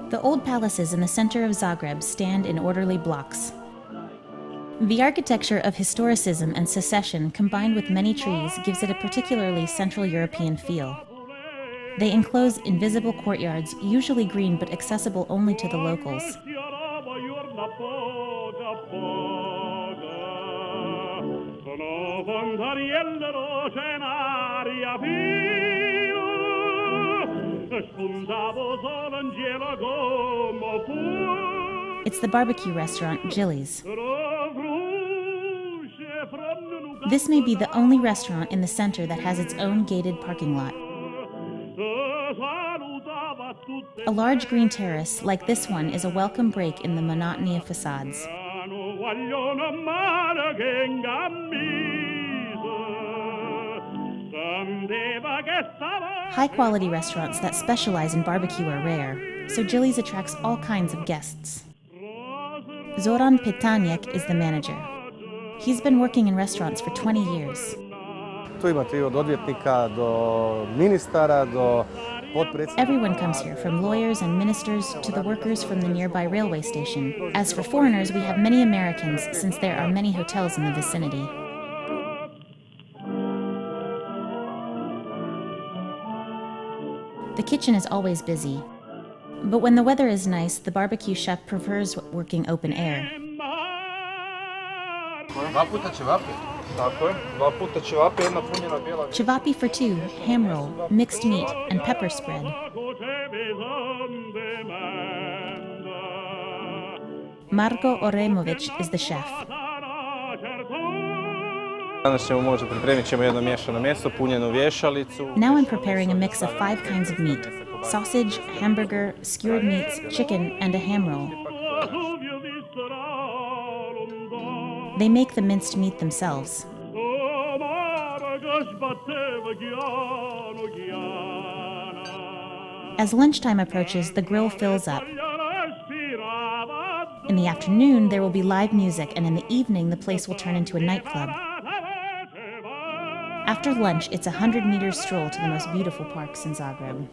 The old palaces in the center of Zagreb stand in orderly blocks. The architecture of historicism and secession combined with many trees gives it a particularly Central European feel. They enclose invisible courtyards, usually green but accessible only to the locals. It's the barbecue restaurant, Jilly's. This may be the only restaurant in the center that has its own gated parking lot. A large green terrace like this one is a welcome break in the monotony of facades. High-quality restaurants that specialize in barbecue are rare, so Jilly's attracts all kinds of guests. Zoran Petaniak is the manager. He's been working in restaurants for 20 years. Everyone comes here, from lawyers and ministers to the workers from the nearby railway station. As for foreigners, we have many Americans, since there are many hotels in the vicinity. The kitchen is always busy. But when the weather is nice, the barbecue chef prefers working open air. Cevapi for two, ham roll, mixed meat, and pepper spread. Marko Oremovic is the chef. Now I'm preparing a mix of 5 kinds of meat: sausage, hamburger, skewered meats, chicken, and a ham roll. They make the minced meat themselves. As lunchtime approaches, the grill fills up. In the afternoon, there will be live music, and in the evening, the place will turn into a nightclub. After lunch, it's a 100-meter stroll to the most beautiful parks in Zagreb.